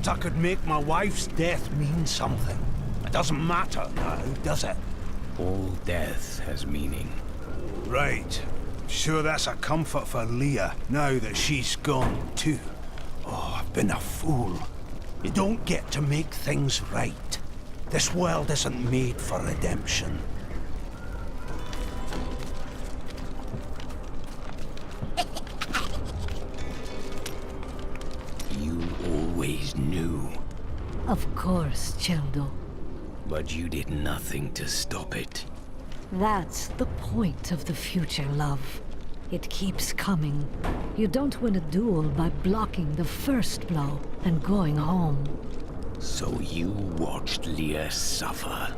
thought I could make my wife's death mean something. It doesn't matter now, does it? All death has meaning. Right. Sure that's a comfort for Leah, now that she's gone too. Oh, I've been a fool. You don't get to make things right. This world isn't made for redemption. You always knew. Of course, Cheldo. But you did nothing to stop it. That's the point of the future, love. It keeps coming. You don't win a duel by blocking the first blow and going home. So you watched Leah suffer.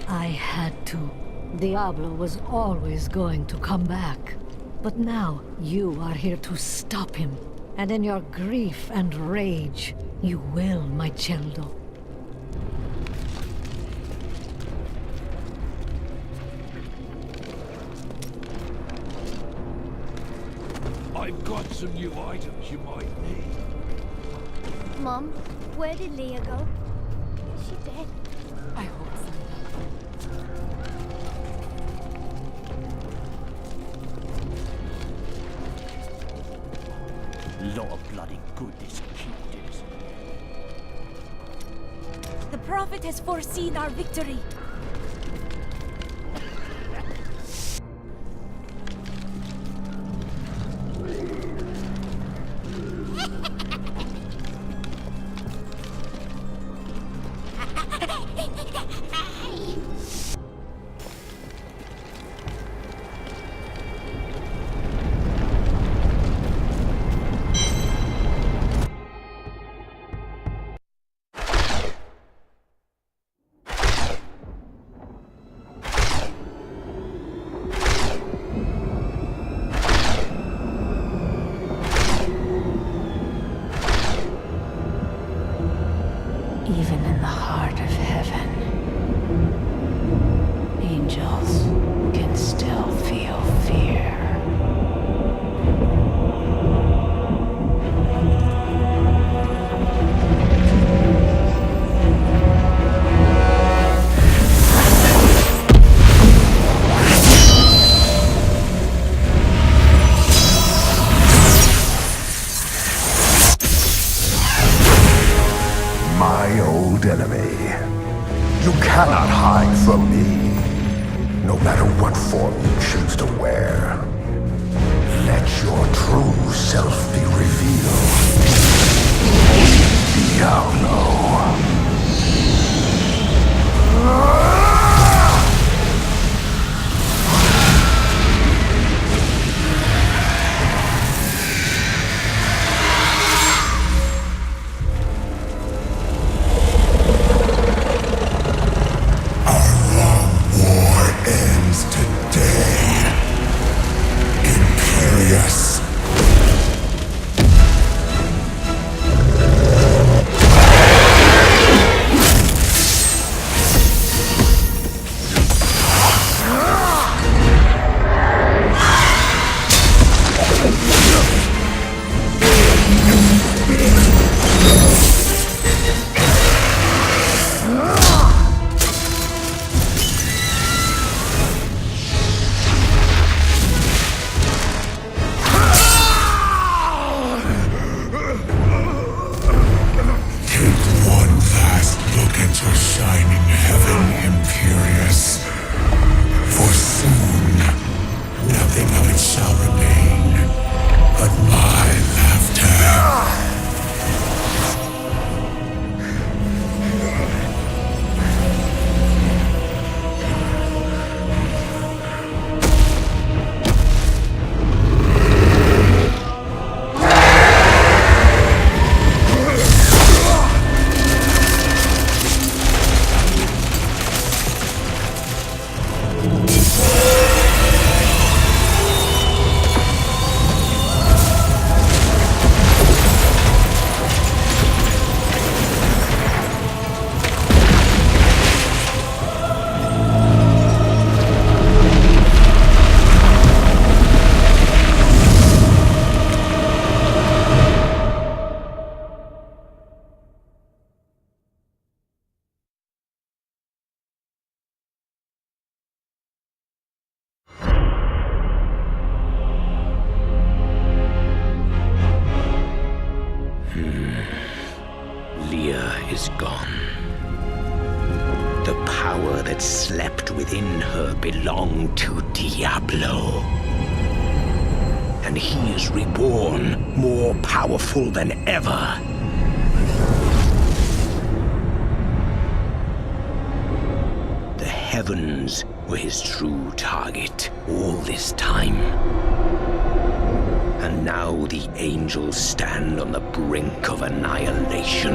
I had to. Diablo was always going to come back. But now, you are here to stop him. And in your grief and rage, you will, my Cheldo. I've got some new items you might need. Mom, where did Leah go? Is she dead? I hope so. Lot of bloody good this kid is. The Prophet has foreseen our victory. Even in the heart of heaven, angels can still feel fear. My old enemy. You cannot hide from me, no matter what form you choose to wear. Let your true self be revealed. Diablo. Yes. The power that slept within her belonged to Diablo. And he is reborn, more powerful than ever. The heavens were his true target all this time. And now the angels stand on the brink of annihilation.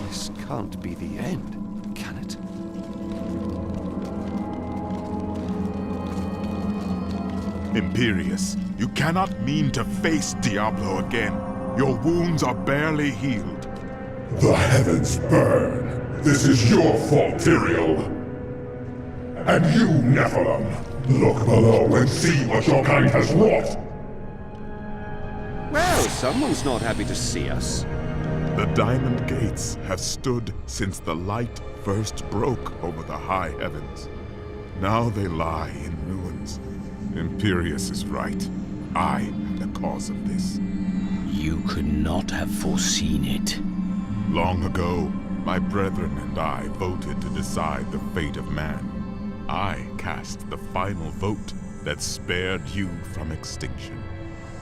This can't be the end, can it? Imperius, you cannot mean to face Diablo again. Your wounds are barely healed. The heavens burn. This is your fault, Tyrael. And you, Nephilim, look below and see what your kind has wrought. Well, someone's not happy to see us. The Diamond Gates have stood since the light first broke over the high heavens. Now they lie in ruins. Imperius is right. I am the cause of this. You could not have foreseen it. Long ago, my brethren and I voted to decide the fate of man. I cast the final vote that spared you from extinction.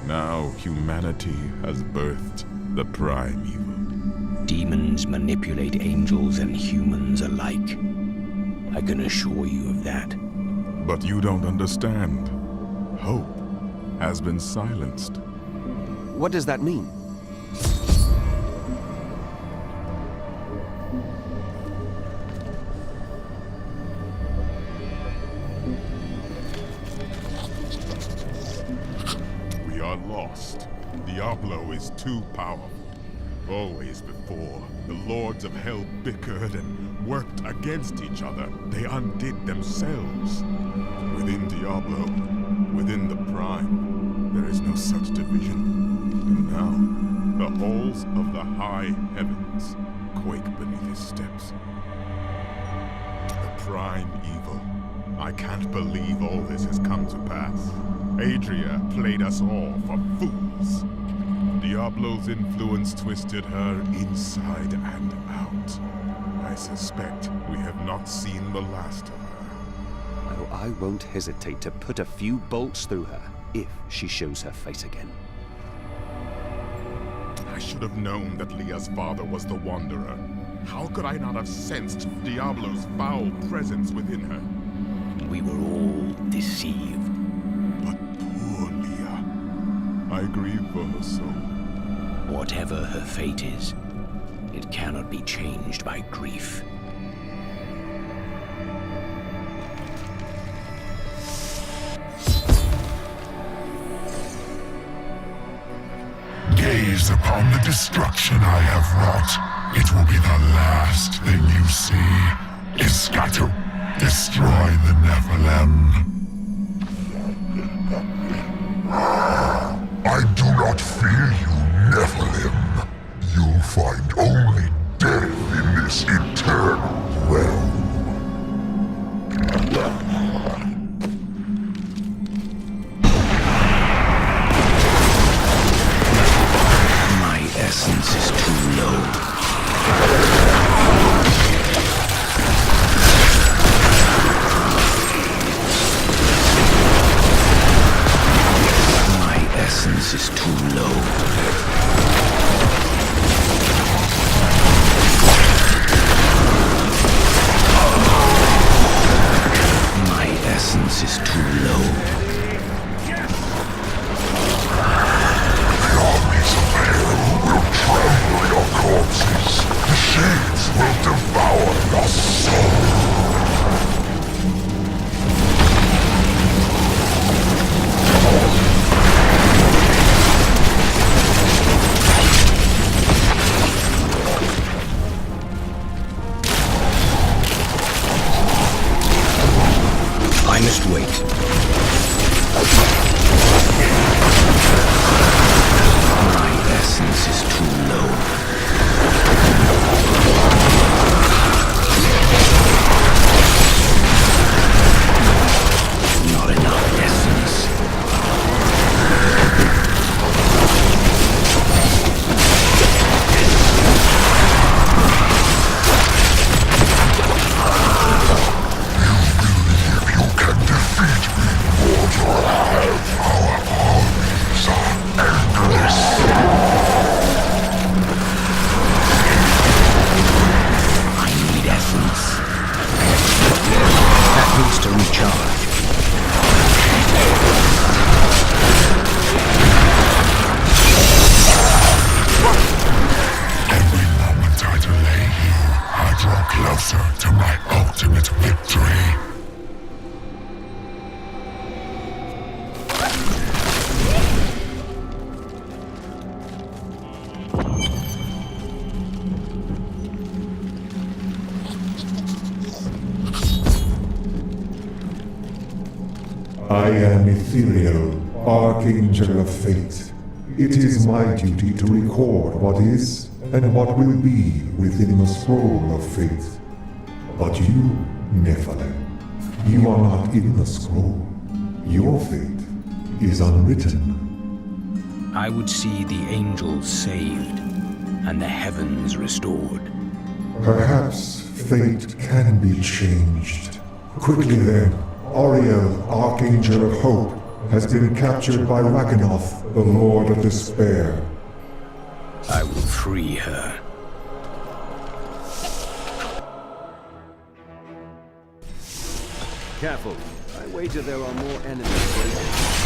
Now humanity has birthed the prime evil. Demons manipulate angels and humans alike. I can assure you of that. But you don't understand. Hope has been silenced. What does that mean? We are lost. Diablo is too powerful. Always before, the lords of hell bickered and worked against each other. They undid themselves. Within Diablo, within the Prime, there is no such division. And now, the halls of the high heavens quake beneath his steps. The Prime evil. I can't believe all this has come to pass. Adria played us all for fools. Diablo's influence twisted her inside and out. I suspect we have not seen the last of her. Oh, I won't hesitate to put a few bolts through her if she shows her face again. I should have known that Leah's father was the Wanderer. How could I not have sensed Diablo's foul presence within her? We were all deceived. But poor Leah. I grieve for her soul. Whatever her fate is, it cannot be changed by grief. Gaze upon the destruction I have wrought. It will be the last thing you see. Iskatu, destroy the Nephilim. I do not fear you, Nephilim. You'll find only death in this eternal realm. My essence is too low. Essence is too low. My essence is too low. The armies of hell will trample your corpses. The shades will devour your soul. I must wait. My essence is too low. draw closer to my ultimate victory. I am Ethereal, Archangel of Fate. It is my duty to record what is and what will be within the scroll of fate. But you, Nephilim, you are not in the scroll. Your fate is unwritten. I would see the angels saved and the heavens restored. Perhaps fate can be changed. Quickly then, Oriel, Archangel of Hope, has been captured by Raganoth, the Lord of Despair. I will free her. Careful. I wager there are more enemies waiting.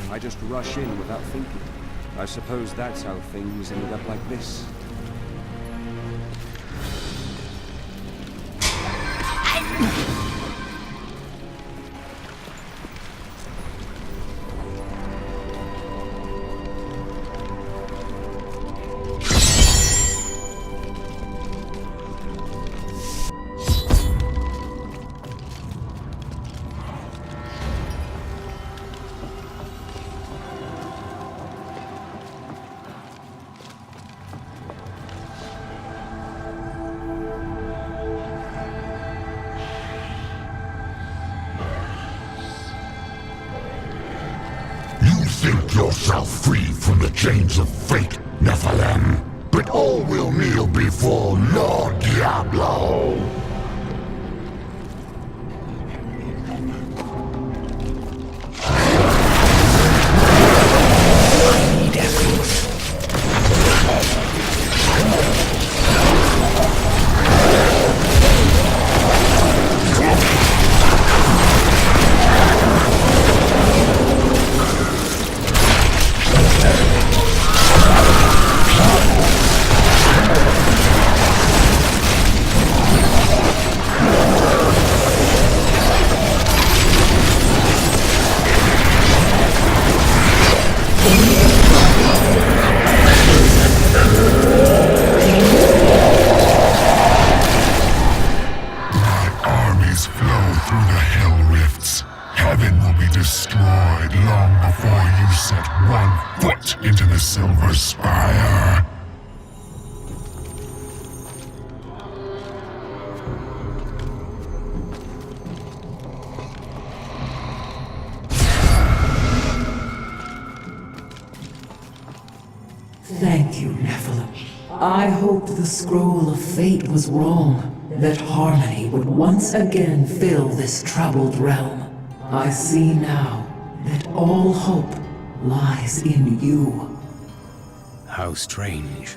I just rush in without thinking. I suppose that's how things ended up like this. Think yourself free from the chains of fate, Nephilim, but all will kneel before Lord Diablo. destroyed long before you set one foot into the Silver Spire. Thank you, Nephilim. I hoped the Scroll of Fate was wrong, that harmony would once again fill this troubled realm. I see now that all hope lies in you. How strange.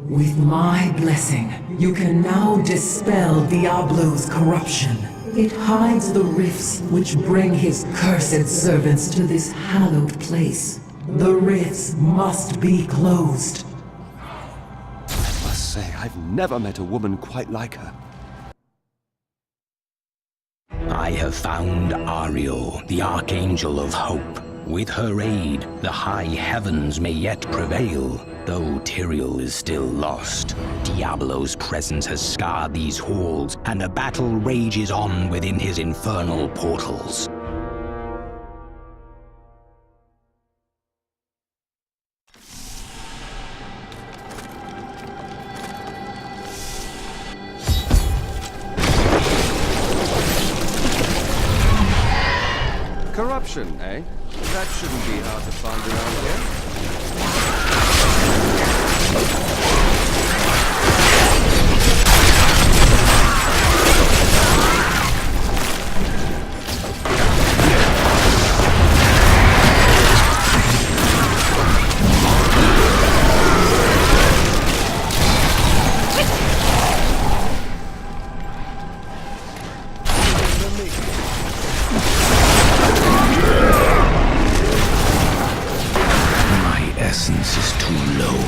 With my blessing, you can now dispel Diablo's corruption. It hides the rifts which bring his cursed servants to this hallowed place. The rifts must be closed. I must say, I've never met a woman quite like her. I have found Ariel, the Archangel of Hope. With her aid, the high heavens may yet prevail. Though Tyrael is still lost, Diablo's presence has scarred these halls, and a battle rages on within his infernal portals. Corruption, eh? That shouldn't be hard to find around here. Essence is too low.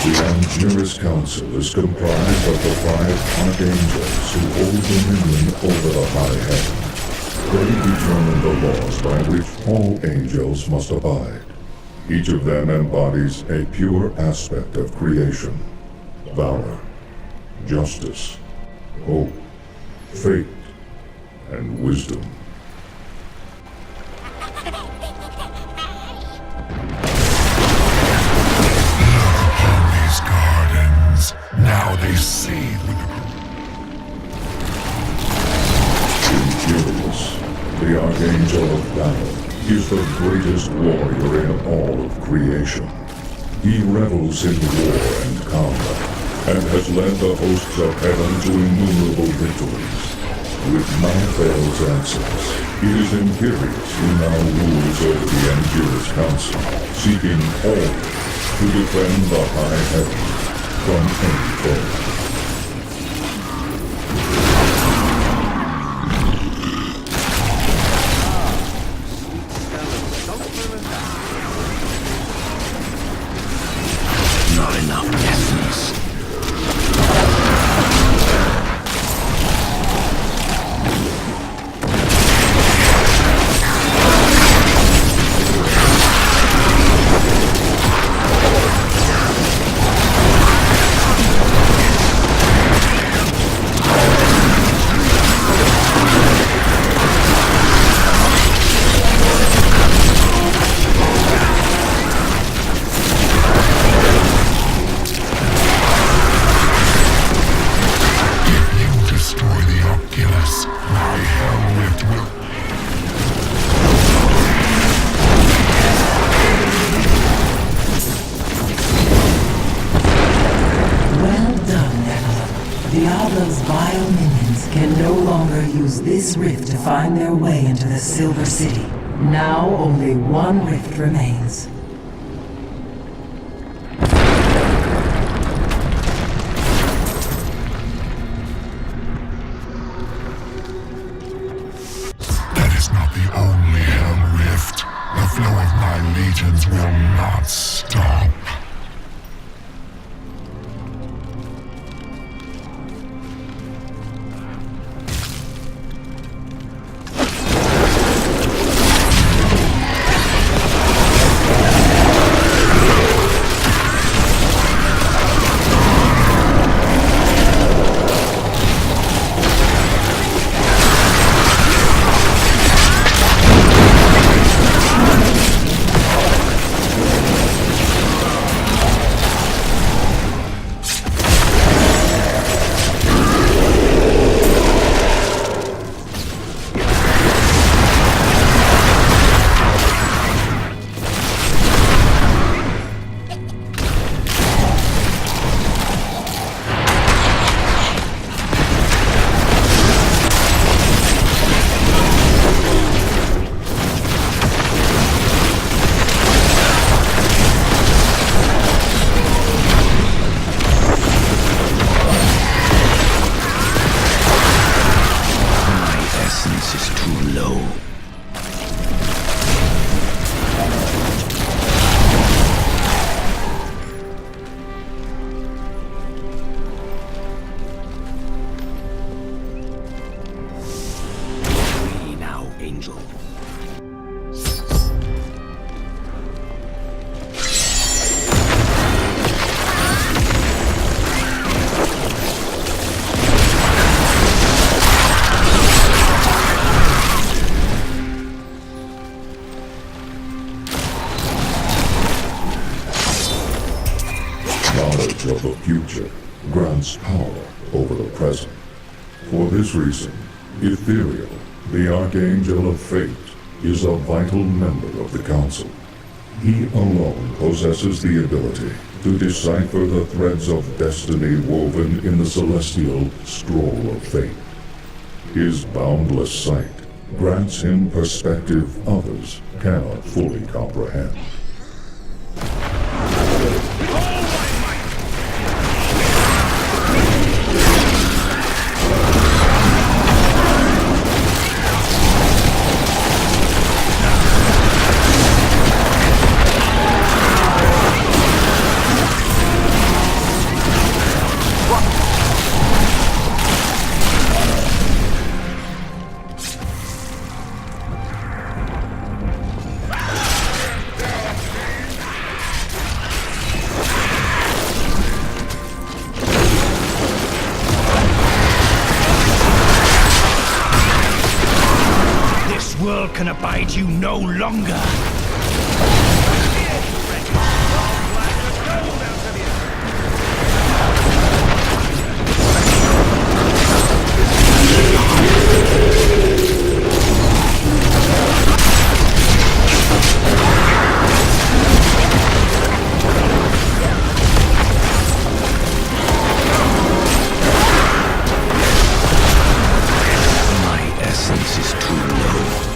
The Angelus Council is comprised of the 5 archangels who hold dominion over the high heavens. They determine the laws by which all angels must abide. Each of them embodies a pure aspect of creation: valor, justice, hope, fate, and wisdom. These gardens, now they see Imperius, the Archangel of Battle, is the greatest warrior in all of creation. He revels in war and combat, and has led the hosts of heaven to innumerable victories. With Malthael's answers, it is Imperius who now rules over the Angelus Council, seeking always to defend the high heavens from any foe. Not enough essence. Diablo's vile minions can no longer use this rift to find their way into the Silver City. Now only one rift remains. That is not the only Hell Rift. The flow of my legions will not stop. knowledge of the future grants power over the present. For this reason, Ethereal, the Archangel of Fate, is a vital member of the Council. He alone possesses the ability to decipher the threads of destiny woven in the celestial scroll of fate. His boundless sight grants him perspective others cannot fully comprehend. Can abide you no longer. My essence is too low.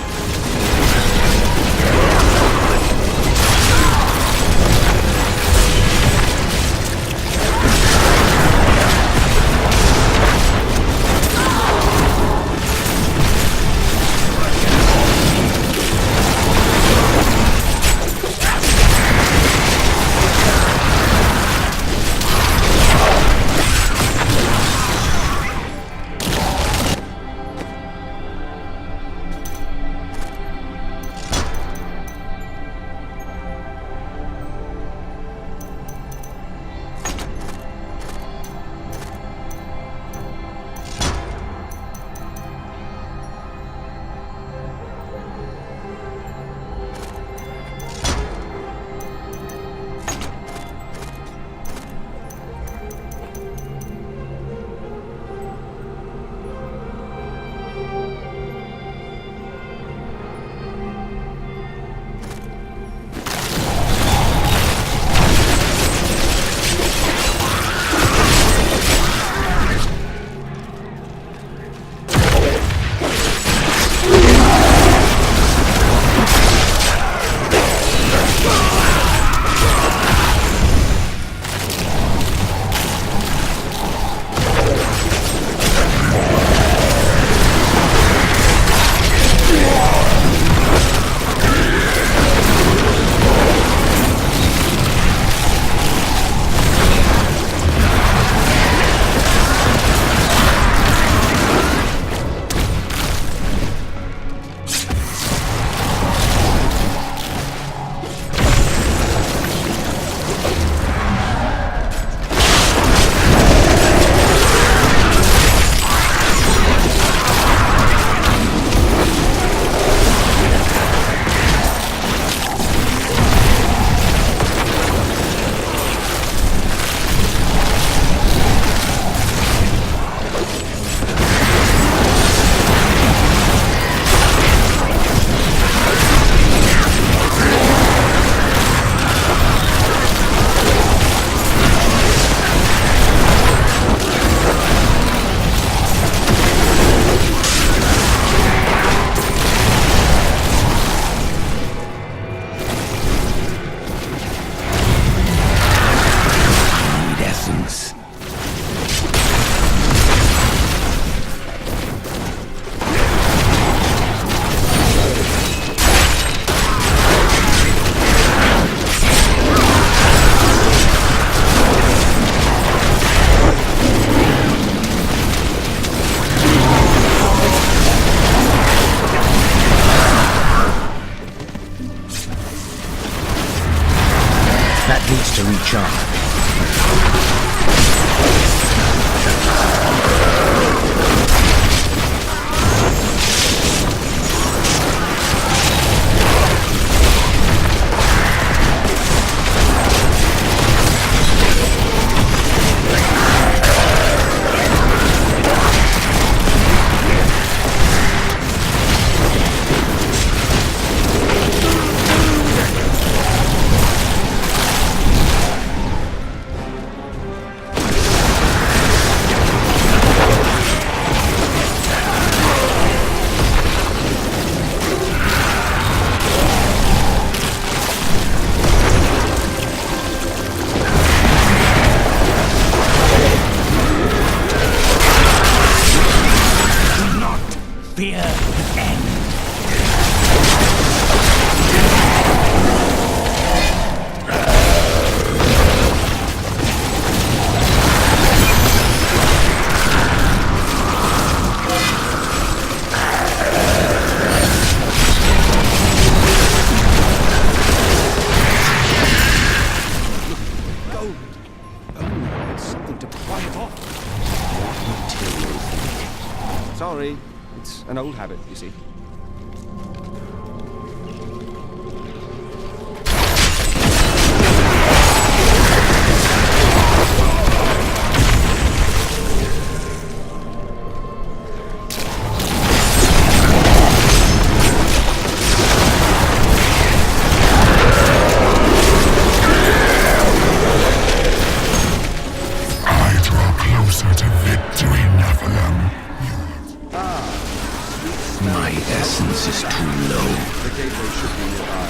needs to recharge. An old habit, you see. My essence is too low. The gateway should be nearby.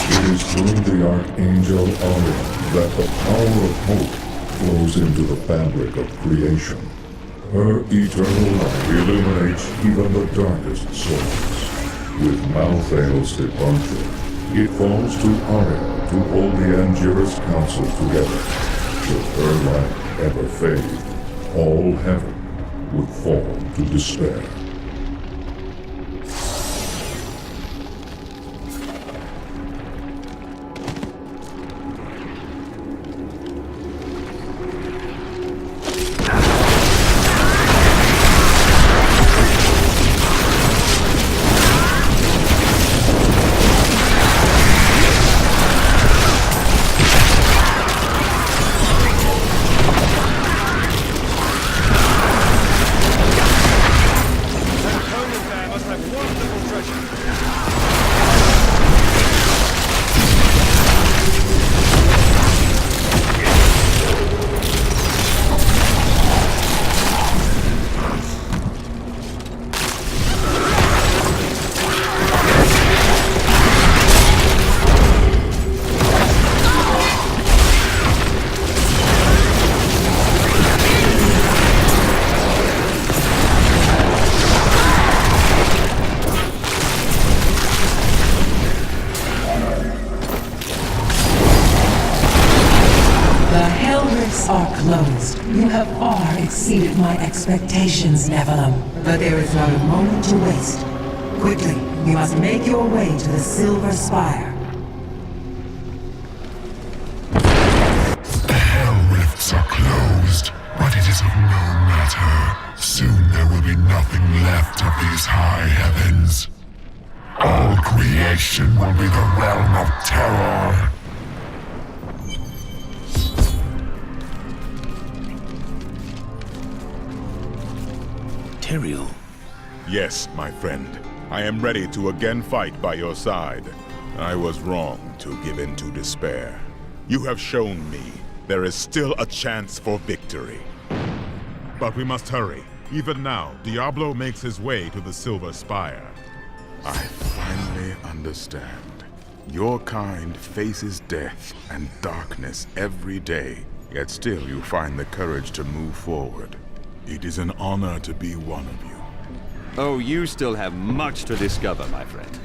It is through the Archangel Aria that the power of hope flows into the fabric of creation. Her eternal light illuminates even the darkest souls. With Malthael's departure, it falls to Aria to hold the Angiras Council together. Should her light ever fade, all heaven would fall to despair. Are closed. You have far exceeded my expectations, Nephilim. But there is not a moment to waste. Quickly, you must make your way to the Silver Spire. The Hell Rifts are closed, but it is of no matter. Soon there will be nothing left of these high heavens. All creation will be the realm of terror. Tyrael. Yes, my friend. I am ready to again fight by your side. I was wrong to give in to despair. You have shown me there is still a chance for victory. But we must hurry. Even now, Diablo makes his way to the Silver Spire. I finally understand. Your kind faces death and darkness every day, yet still you find the courage to move forward. It is an honor to be one of you. Oh, you still have much to discover, my friend.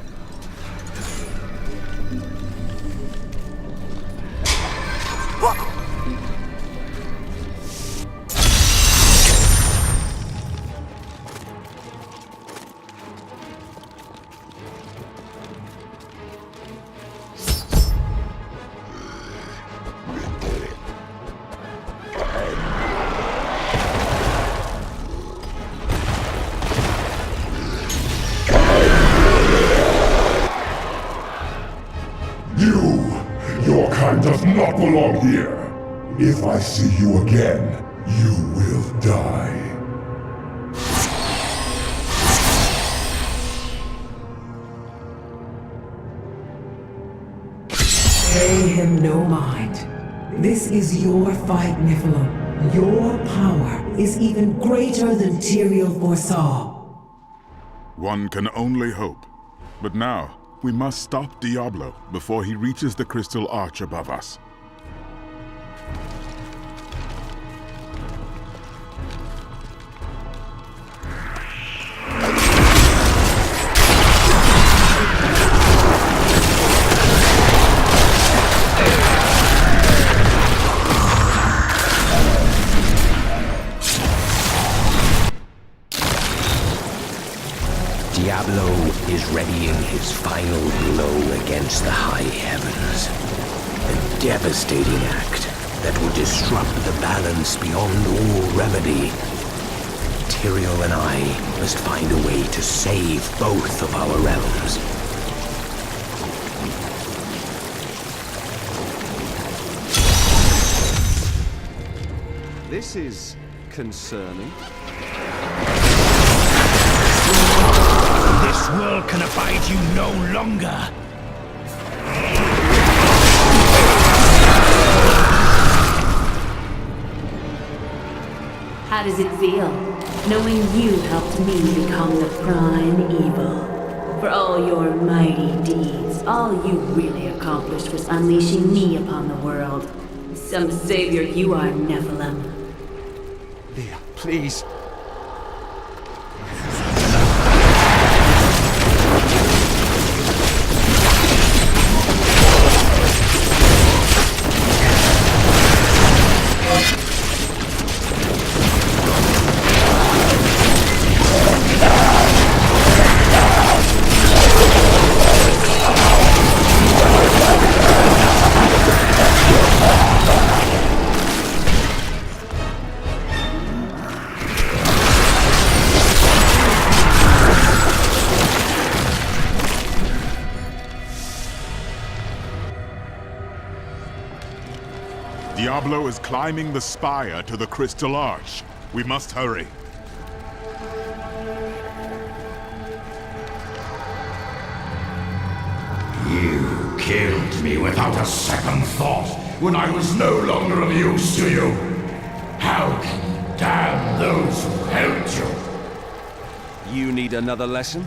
Your kind does not belong here. If I see you again, you will die. Pay him no mind. This is your fight, Nephilim. Your power is even greater than Tyrael foresaw. One can only hope. But now, we must stop Diablo before he reaches the crystal arch above us. readying his final blow against the high heavens. A devastating act that would disrupt the balance beyond all remedy. Tyrael and I must find a way to save both of our realms. This is concerning. This world can abide you no longer. How does it feel, knowing you helped me become the prime evil? For all your mighty deeds, all you really accomplished was unleashing me upon the world. Some savior you are, Nephilim. Leah, please. Diablo is climbing the spire to the Crystal Arch. We must hurry. You killed me without a second thought when I was no longer of use to you. How can you damn those who helped you? You need another lesson?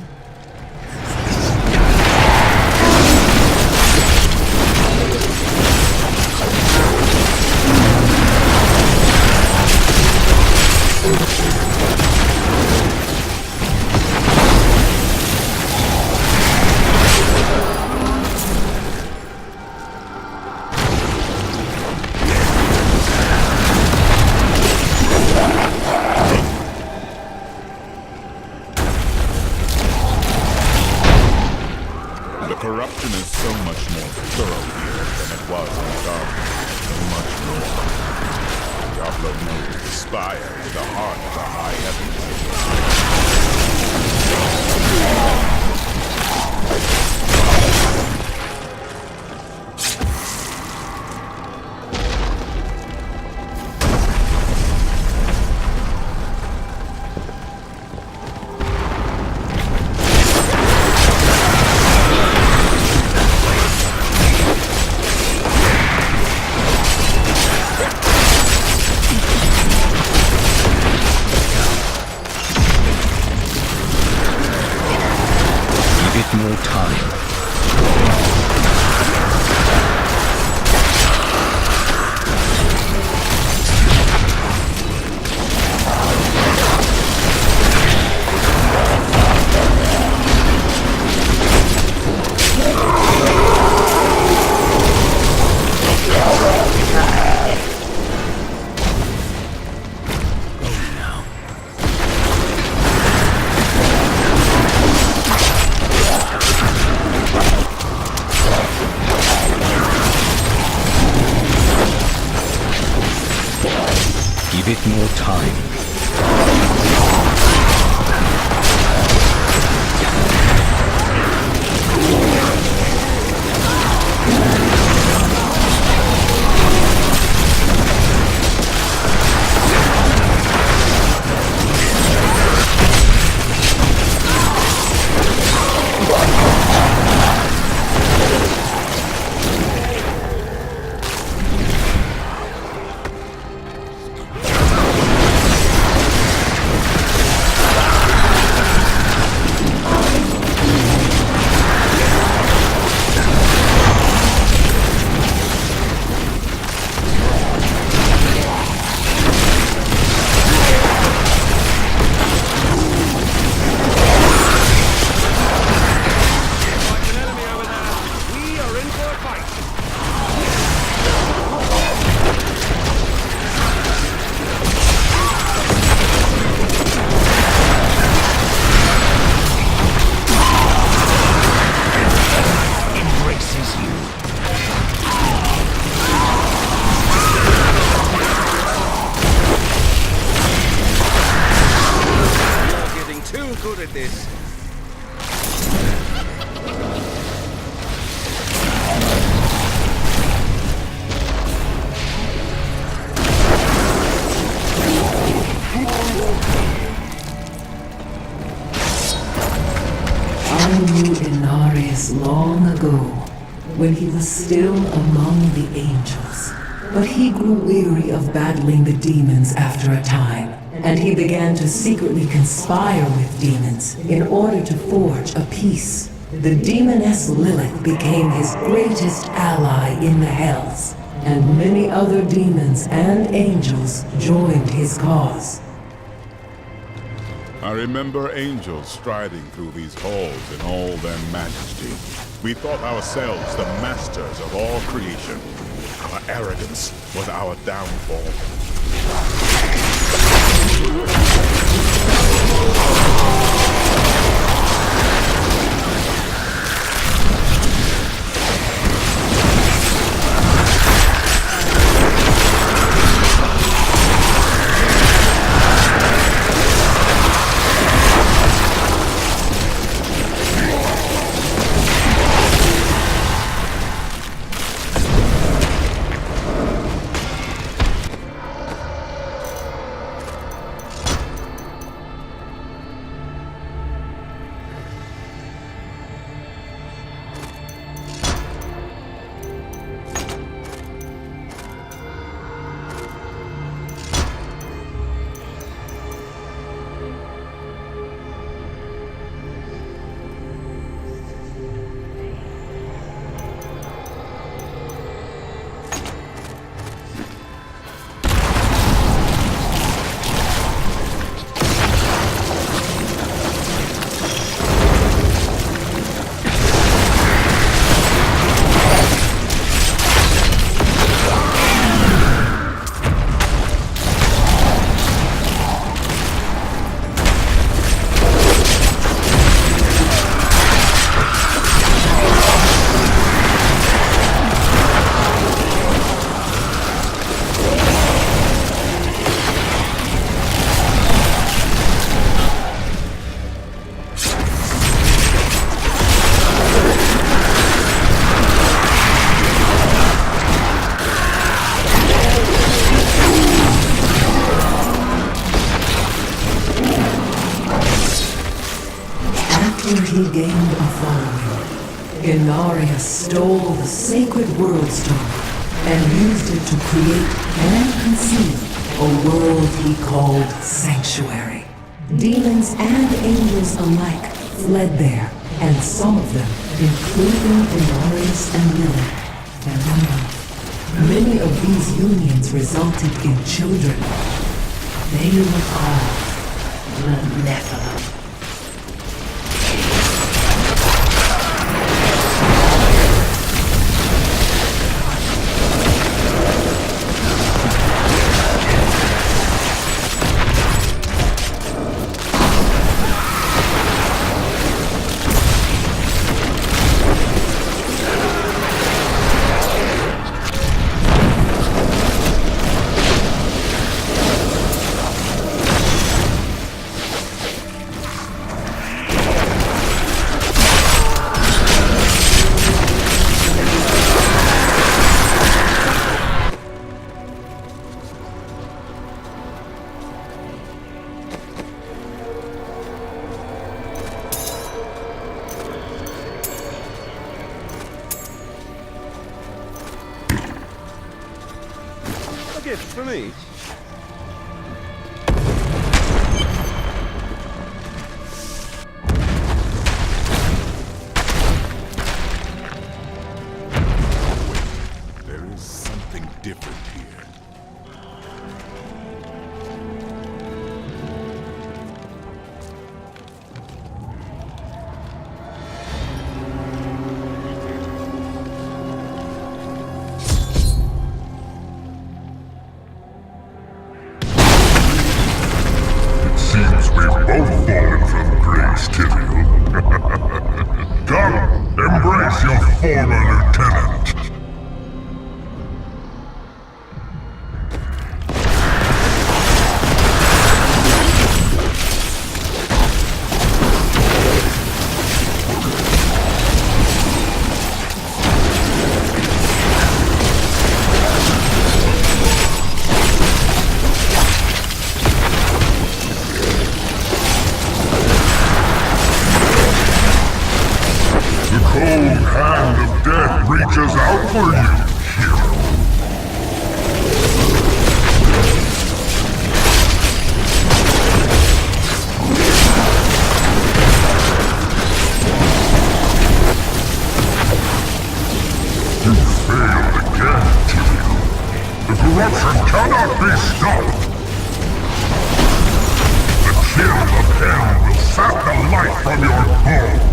Corruption is so much more thorough here than it was in the garden. So much more. Diablo knows the spire is the heart of the high More time. Give it more time. this. I knew Inarius long ago, when he was still among the angels. But he grew weary of battling the demons after a time, and he began to secretly conspire with demons in order to forge a peace. The demoness Lilith became his greatest ally in the Hells, and many other demons and angels joined his cause. I remember angels striding through these halls in all their majesty. We thought ourselves the masters of all creation. Our arrogance was our downfall. He gained a following. Inarius stole the sacred world stone and used it to create and conceive a world he called Sanctuary. Demons and angels alike fled there, and some of them, including Inarius and Lilith, fell in love. Many of these unions resulted in children. They were called the Nephilim. Gift for me. There is something different here. destruction cannot be stopped! The chill of hell will sap the life from your bones!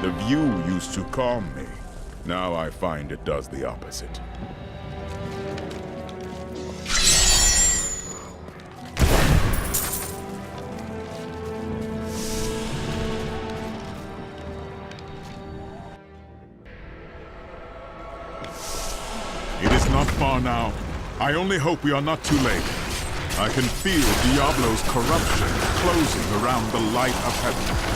The view used to calm me. Now I find it does the opposite. It is not far now. I only hope we are not too late. I can feel Diablo's corruption closing around the light of heaven.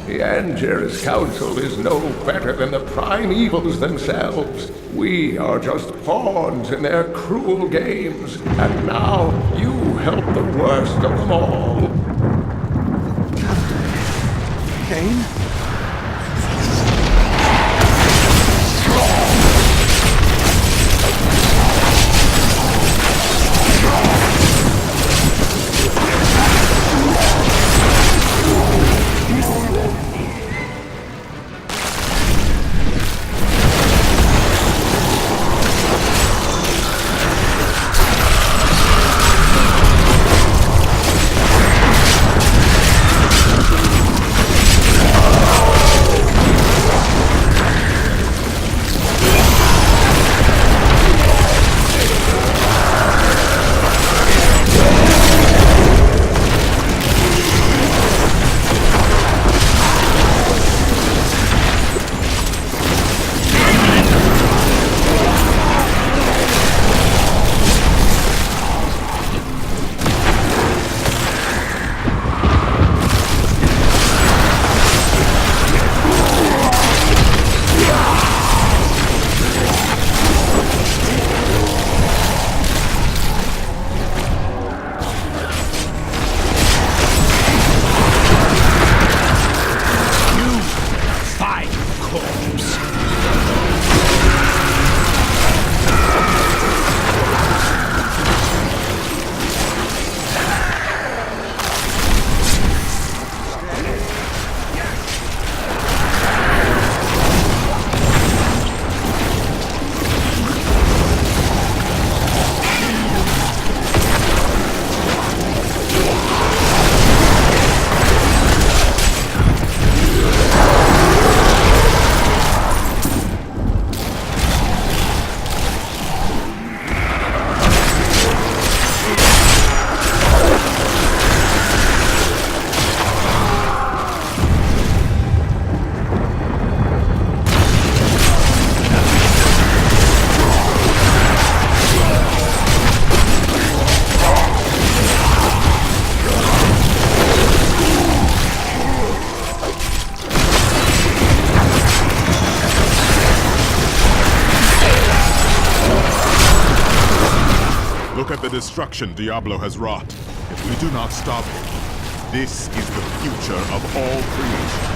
The Anger's council is no better than the prime evils themselves. We are just pawns in their cruel games, and now you help the worst of them all. Cain? Look at the destruction Diablo has wrought. If we do not stop him, this is the future of all creation.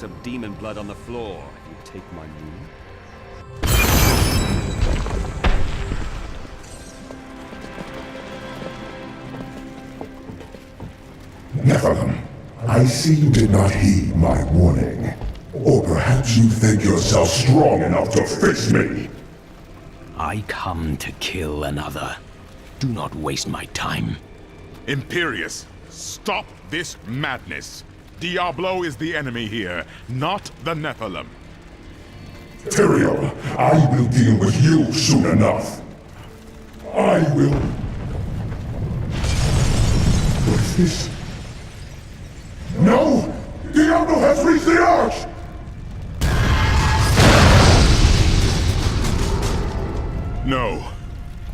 drops of demon blood on the floor, if you take my meaning. Nephilim, I see you did not heed my warning. Or perhaps you think yourself strong enough to face me. I come to kill another. Do not waste my time. Imperius, stop this madness. Diablo is the enemy here, not the Nephilim. Tyrael, I will deal with you soon enough. I will... What is this? No! Diablo has reached the Arch! No.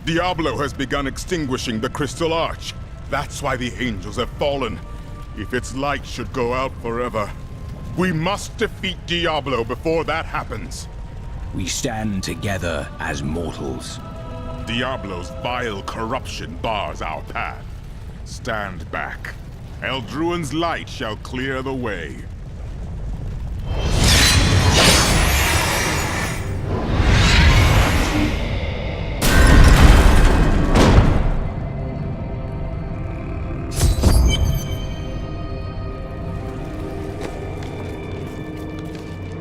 Diablo has begun extinguishing the Crystal Arch. That's why the angels have fallen. If its light should go out forever, we must defeat Diablo before that happens. We stand together as mortals. Diablo's vile corruption bars our path. Stand back. Eldruin's light shall clear the way.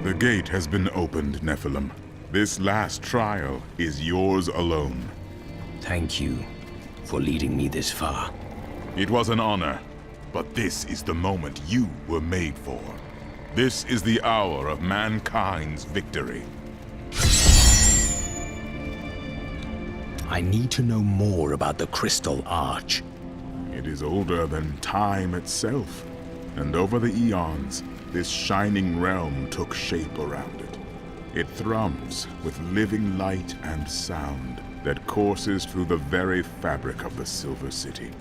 The gate has been opened, Nephilim. This last trial is yours alone. Thank you for leading me this far. It was an honor, but this is the moment you were made for. This is the hour of mankind's victory. I need to know more about the Crystal Arch. It is older than time itself, and over the eons, this shining realm took shape around it. It thrums with living light and sound that courses through the very fabric of the Silver City.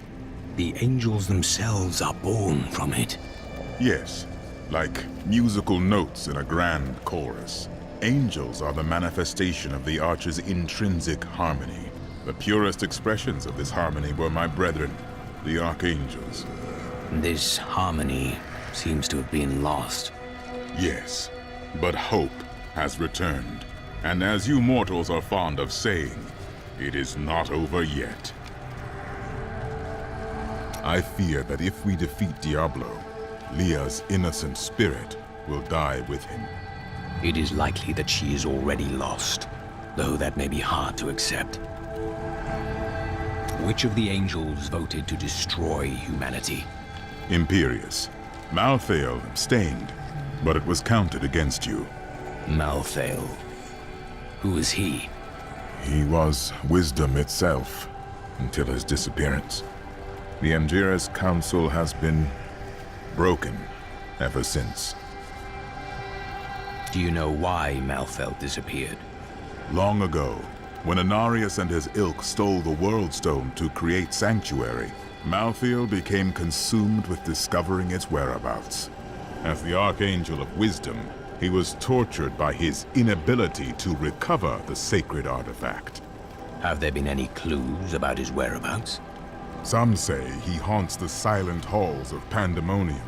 The angels themselves are born from it. Yes, like musical notes in a grand chorus. Angels are the manifestation of the Arch's intrinsic harmony. The purest expressions of this harmony were my brethren, the Archangels. This harmony seems to have been lost. Yes, but hope has returned. And as you mortals are fond of saying, it is not over yet. I fear that if we defeat Diablo, Leah's innocent spirit will die with him. It is likely that she is already lost, though that may be hard to accept. Which of the angels voted to destroy humanity? Imperius. Malthael abstained, but it was counted against you. Malthael. Who is he? He was wisdom itself, until his disappearance. The Amjira's council has been broken ever since. Do you know why Malthael disappeared? Long ago, when Anarius and his ilk stole the World Stone to create Sanctuary, Malthael became consumed with discovering its whereabouts. As the Archangel of Wisdom, he was tortured by his inability to recover the sacred artifact. Have there been any clues about his whereabouts? Some say he haunts the silent halls of Pandemonium,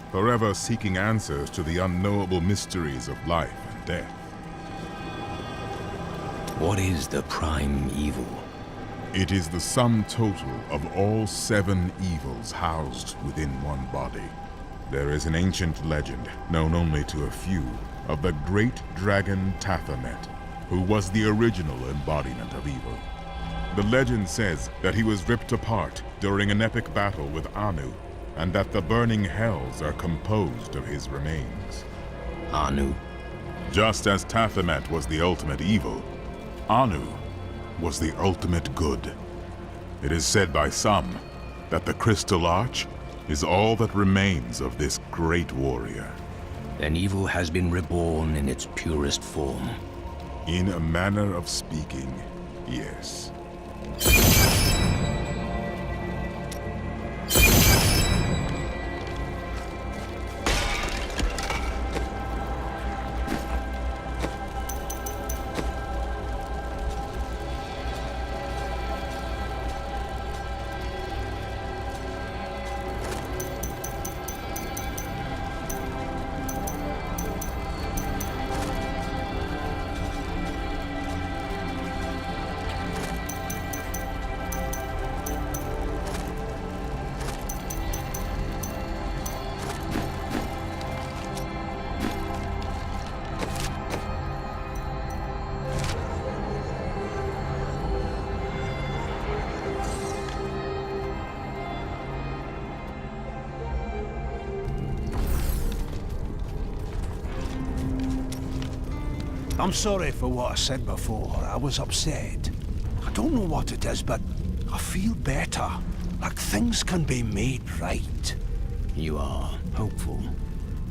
forever seeking answers to the unknowable mysteries of life and death. What is the prime evil? It is the sum total of all 7 evils housed within one body. There is an ancient legend, known only to a few, of the great dragon Tathamet, who was the original embodiment of evil. The legend says that he was ripped apart during an epic battle with Anu, and that the burning hells are composed of his remains. Anu? Just as Tathamet was the ultimate evil, Anu was the ultimate good. It is said by some that the Crystal Arch is all that remains of this great warrior. Then evil has been reborn in its purest form. In a manner of speaking, yes. I'm sorry for what I said before. I was upset. I don't know what it is, but I feel better. Like things can be made right. You are hopeful.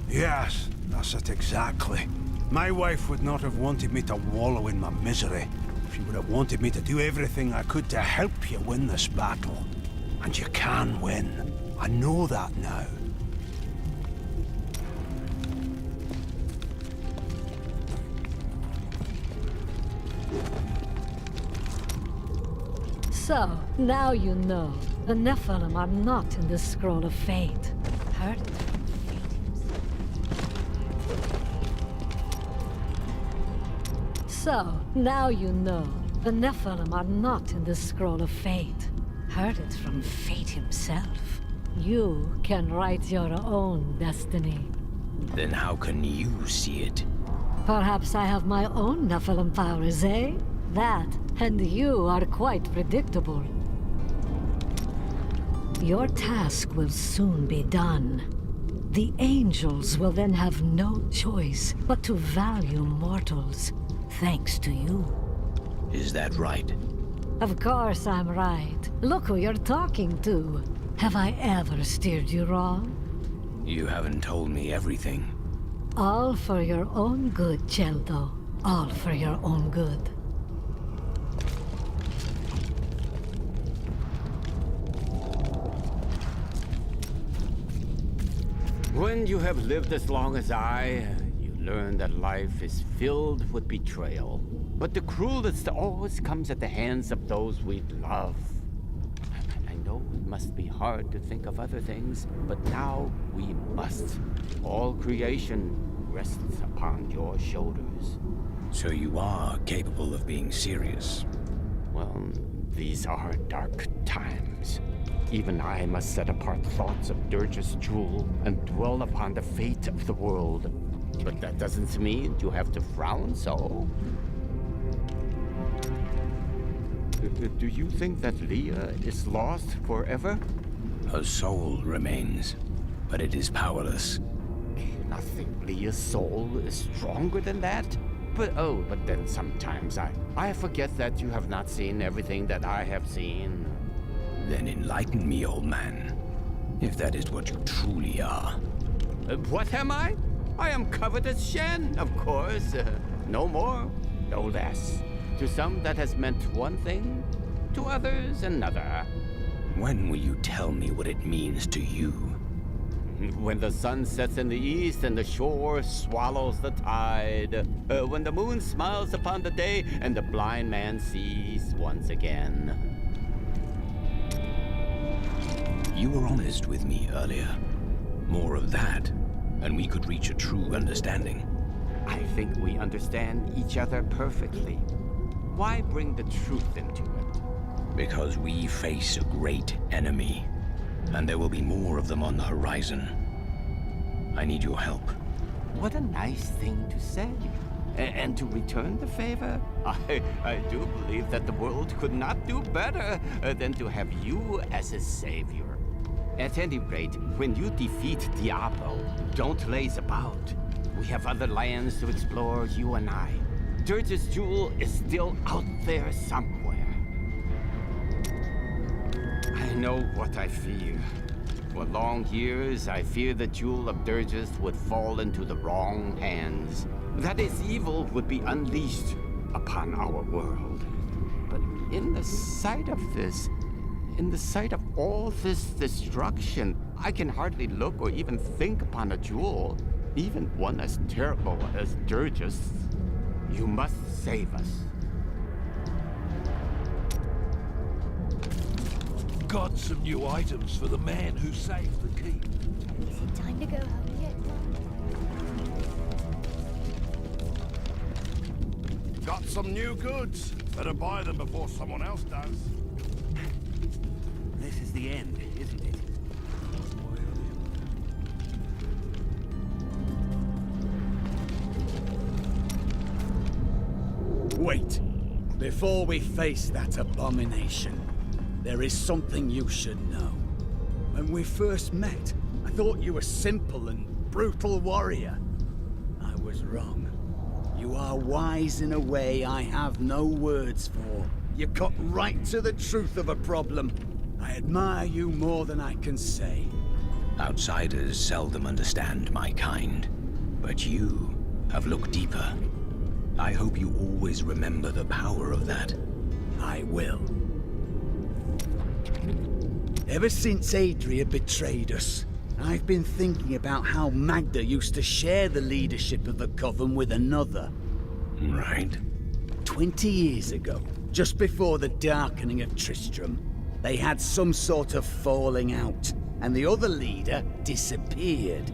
Yes, that's it exactly. My wife would not have wanted me to wallow in my misery. She would have wanted me to do everything I could to help you win this battle. And you can win. I know that now. So, now you know. The Nephilim are not in the Scroll of Fate. Heard it? So, now you know. The Nephilim are not in the Scroll of Fate. Heard it from Fate himself. You can write your own destiny. Then how can you see it? Perhaps I have my own Nephilim powers, eh? That, and you are quite predictable. Your task will soon be done. The angels will then have no choice but to value mortals, thanks to you. Is that right? Of course I'm right. Look who you're talking to. Have I ever steered you wrong? You haven't told me everything. All for your own good, Cheldo. All for your own good. When you have lived as long as I, you learn that life is filled with betrayal. But the cruelest always comes at the hands of those we love. I know it must be hard to think of other things, but now we must. All creation rests upon your shoulders. So you are capable of being serious? Well, these are dark times. Even I must set apart thoughts of Dirge's jewel and dwell upon the fate of the world. But that doesn't mean you have to frown so. Do you think that Leah is lost forever? Her soul remains, but it is powerless. Nothing Leah's soul is stronger than that? But then sometimes I forget that you have not seen everything that I have seen. Then enlighten me, old man, if that is what you truly are. What am I? I am covered as Shen, of course. No more, no less. To some that has meant one thing, to others another. When will you tell me what it means to you? When the sun sets in the east and the shore swallows the tide. When the moon smiles upon the day and the blind man sees once again. You were honest with me earlier. More of that, and we could reach a true understanding. I think we understand each other perfectly. Why bring the truth into it? Because we face a great enemy, and there will be more of them on the horizon. I need your help. What a nice thing to say. And to return the favor, I do believe that the world could not do better than to have you as a savior. At any rate, when you defeat Diablo, don't laze about. We have other lands to explore, you and I. Dirge's jewel is still out there somewhere. I know what I fear. For long years, I feared the jewel of Dirge's would fall into the wrong hands. That its evil would be unleashed upon our world. But in the sight of this, in the sight of all this destruction, I can hardly look or even think upon a jewel, even one as terrible as Dirge's. You must save us. Got some new items for the man who saved the keep. Is it time to go home yet, Mom? Got some new goods. Better buy them before someone else does. This is the end, isn't it? Wait. Before we face that abomination, there is something you should know. When we first met, I thought you were a simple and brutal warrior. I was wrong. You are wise in a way I have no words for. You cut right to the truth of a problem. I admire you more than I can say. Outsiders seldom understand my kind, but you have looked deeper. I hope you always remember the power of that. I will. Ever since Adria betrayed us, I've been thinking about how Magda used to share the leadership of the Coven with another. Right. 20 years ago, just before the darkening of Tristram, they had some sort of falling out, and the other leader disappeared.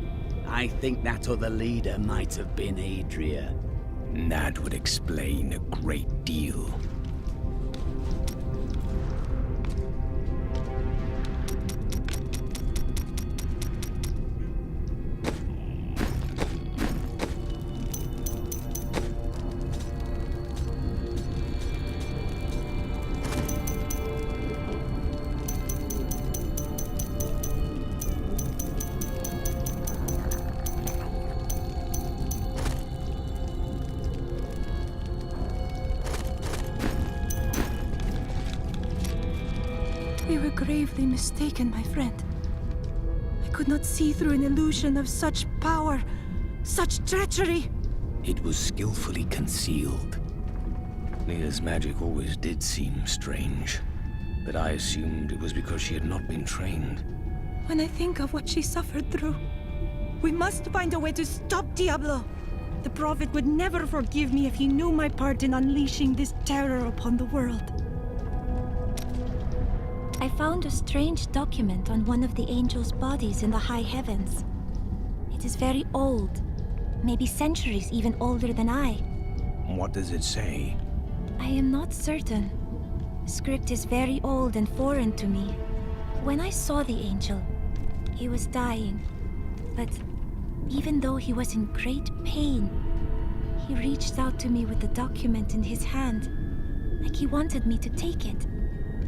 I think that other leader might have been Adria. That would explain a great deal. We were gravely mistaken, my friend. I could not see through an illusion of such power, such treachery. It was skillfully concealed. Leah's magic always did seem strange, but I assumed it was because she had not been trained. When I think of what she suffered through, we must find a way to stop Diablo. The Prophet would never forgive me if he knew my part in unleashing this terror upon the world. I found a strange document on one of the angels' bodies in the high heavens. It is very old, maybe centuries even older than I. What does it say? I am not certain. The script is very old and foreign to me. When I saw the angel, he was dying. But even though he was in great pain, he reached out to me with the document in his hand, like he wanted me to take it.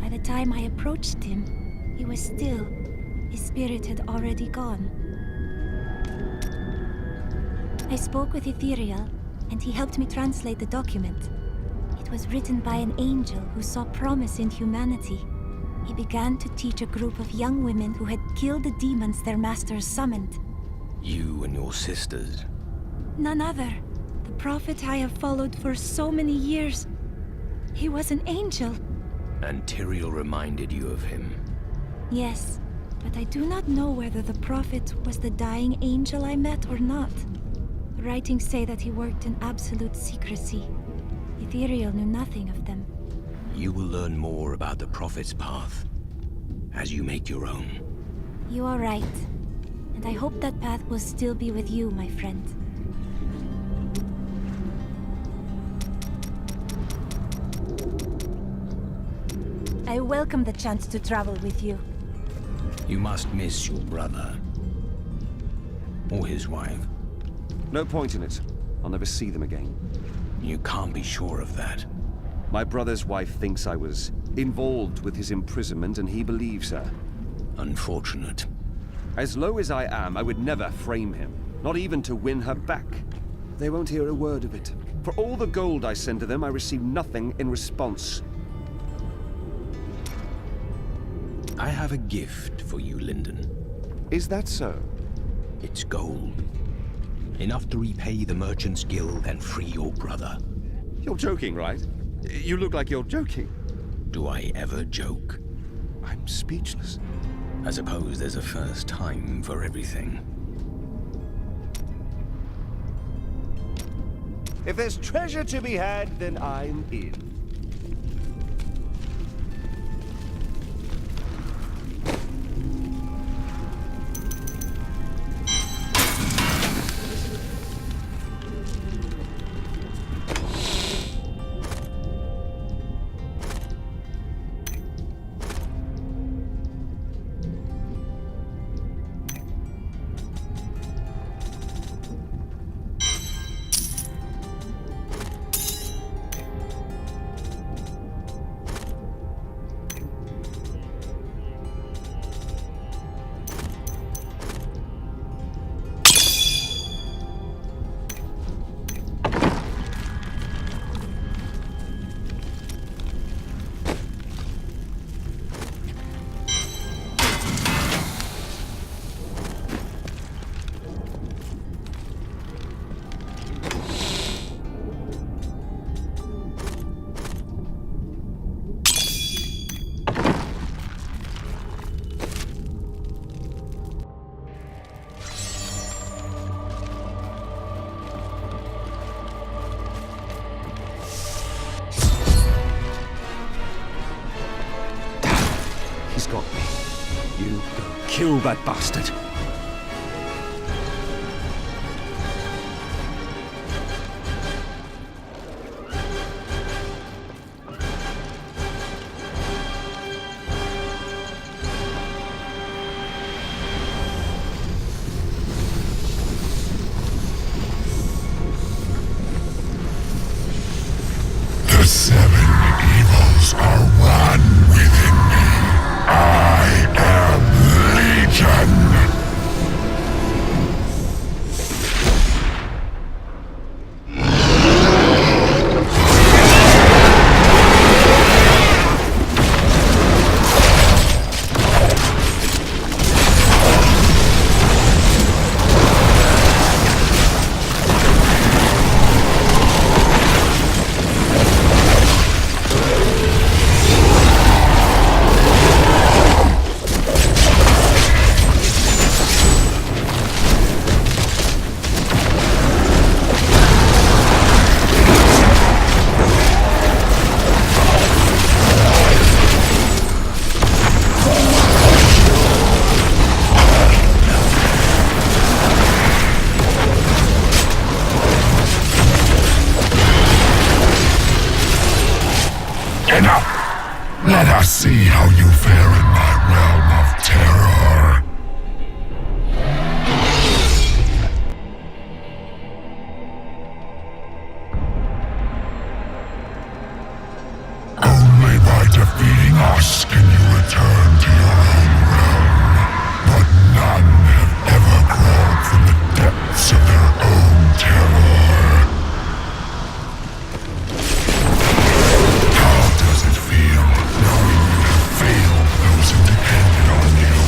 By the time I approached him, he was still. His spirit had already gone. I spoke with Ethereal, and he helped me translate the document. It was written by an angel who saw promise in humanity. He began to teach a group of young women who had killed the demons their masters summoned. You and your sisters? None other. The prophet I have followed for so many years. He was an angel. And Tyrael reminded you of him? Yes, but I do not know whether the prophet was the dying angel I met or not. The writings say that he worked in absolute secrecy. Ethereal knew nothing of them. You will learn more about the prophet's path as you make your own. You are right. And I hope that path will still be with you, my friend. I welcome the chance to travel with you. You must miss your brother. Or his wife. No point in it. I'll never see them again. You can't be sure of that. My brother's wife thinks I was involved with his imprisonment, and he believes her. Unfortunate. As low as I am, I would never frame him. Not even to win her back. They won't hear a word of it. For all the gold I send to them, I receive nothing in response. I have a gift for you, Lyndon. Is that so? It's gold. Enough to repay the Merchant's Guild and free your brother. You're joking, right? You look like you're joking. Do I ever joke? I'm speechless. I suppose there's a first time for everything. If there's treasure to be had, then I'm in. kill that bastard. The 7 evils are one within me. I am Legion. Enough! Let us see how you fare in my realm of terror. Only by defeating us can you return to your own realm. But none have ever crawled from the depths of their own terror. How does it feel knowing you have failed those who depended on you?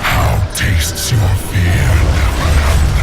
How tastes your fear, Neverland?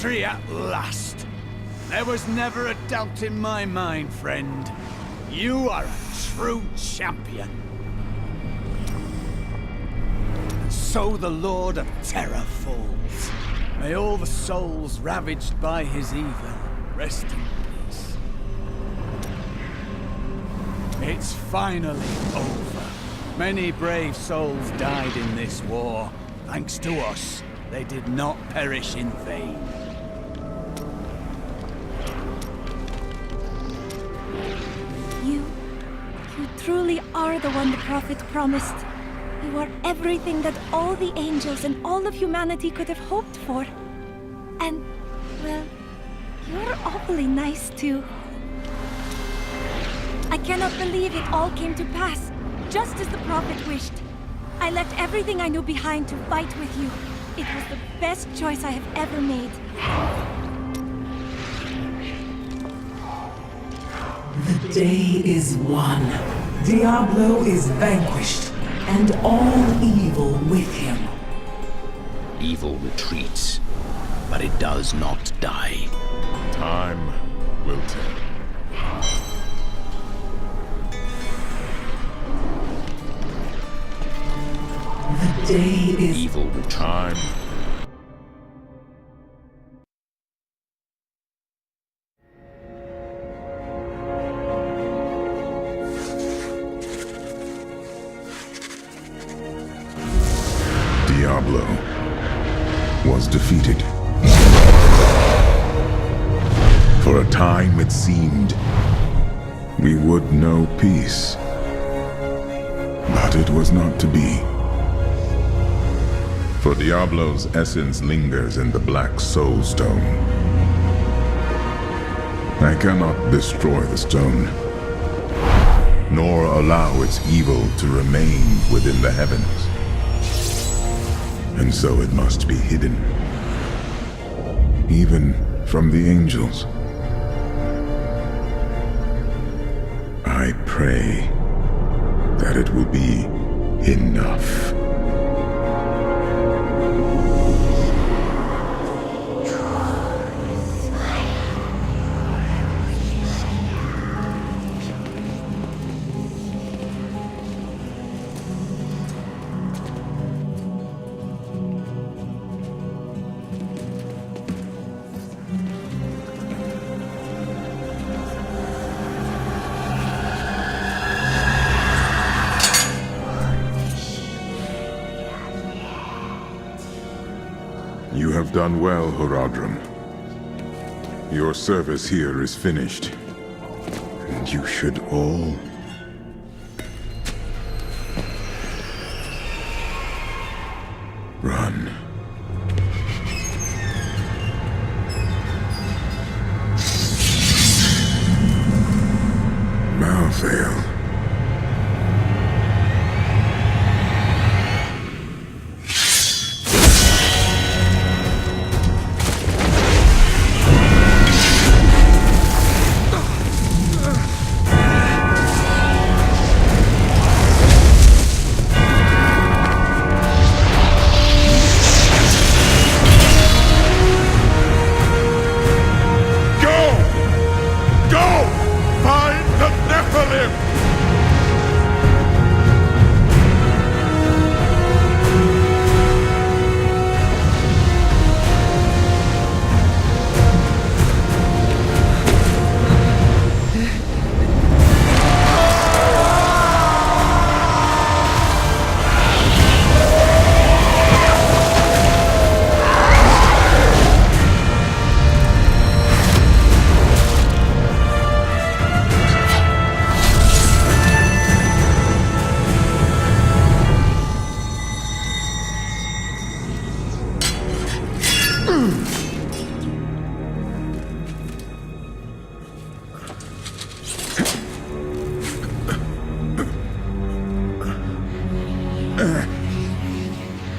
victory at last! There was never a doubt in my mind, friend. You are a true champion. And so the Lord of Terror falls. May all the souls ravaged by his evil rest in peace. It's finally over. Many brave souls died in this war. Thanks to us, they did not perish in vain. You truly are the one the Prophet promised. You are everything that all the angels and all of humanity could have hoped for. And, well, you're awfully nice too. I cannot believe it all came to pass, just as the Prophet wished. I left everything I knew behind to fight with you. It was the best choice I have ever made. The day is won. Diablo is vanquished, and all evil with him. Evil retreats, but it does not die. Time will tell. The day is evil time. Diablo was defeated. For a time it seemed we would know peace. But it was not to be. For Diablo's essence lingers in the Black Soul Stone. I cannot destroy the stone, nor allow its evil to remain within the heavens. And so it must be hidden, even from the angels. I pray that it will be enough. You have done well, Horadrim. Your service here is finished, and you should all run. Malthael.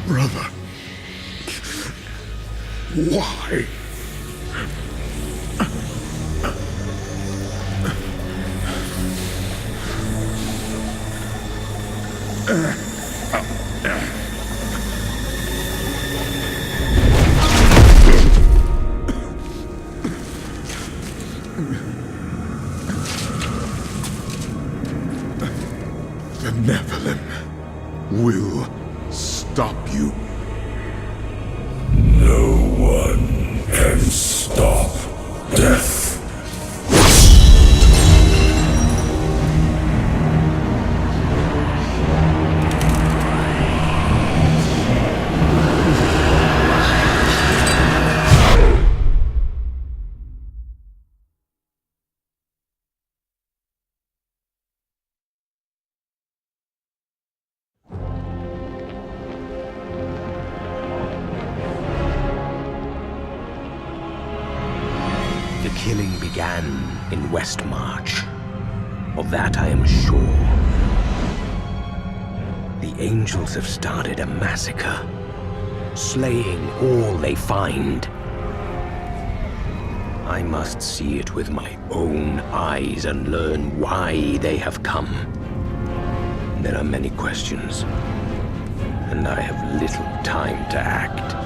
Brother, why? one can stop death. The killing began in Westmarch. Of that I am sure. The angels have started a massacre, slaying all they find. I must see it with my own eyes and learn why they have come. There are many questions, and I have little time to act.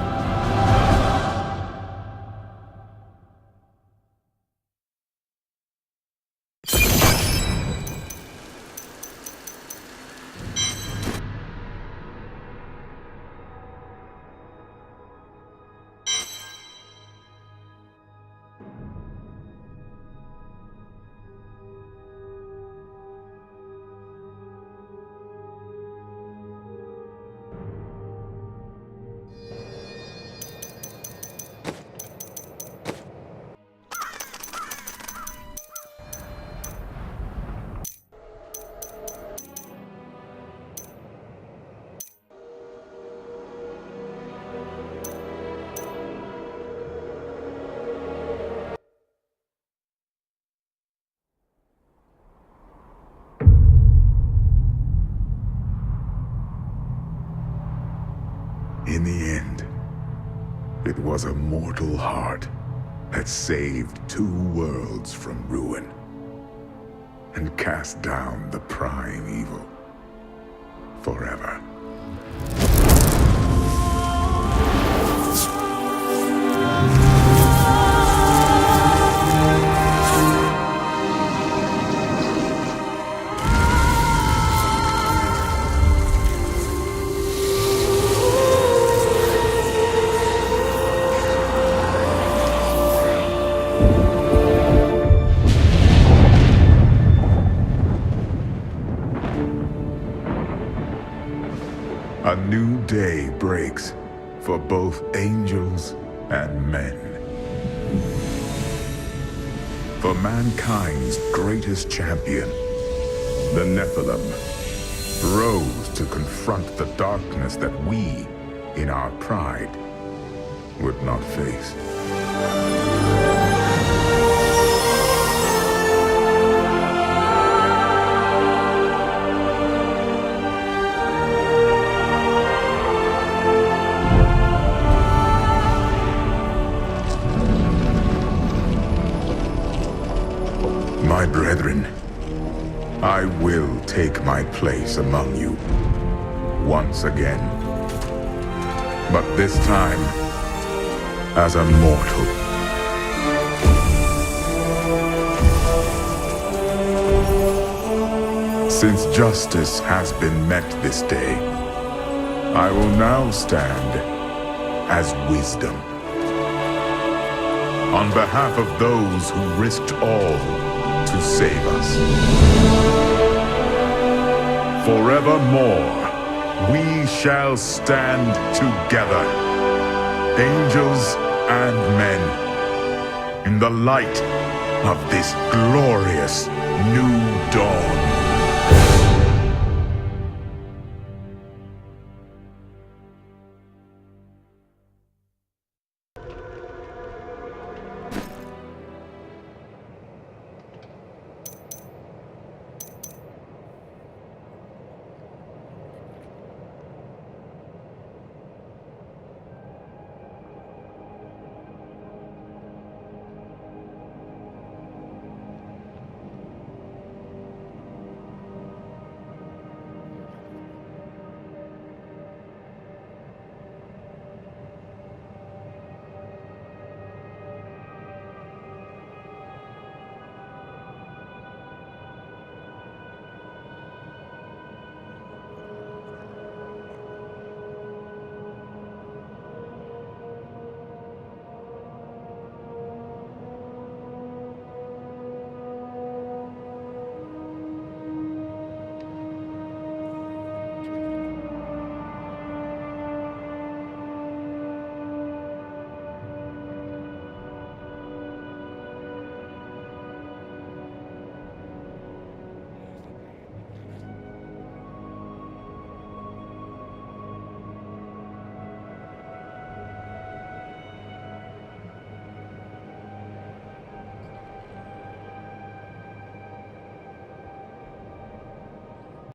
In the end, it was a mortal heart that saved 2 worlds from ruin and cast down the prime evil forever. A new day breaks for both angels and men. For mankind's greatest champion, the Nephilim, rose to confront the darkness that we, in our pride, would not face. My brethren, I will take my place among you once again, but this time as a mortal. Since justice has been met this day, I will now stand as wisdom. On behalf of those who risked all to save us. Forevermore, we shall stand together, angels and men, in the light of this glorious new dawn.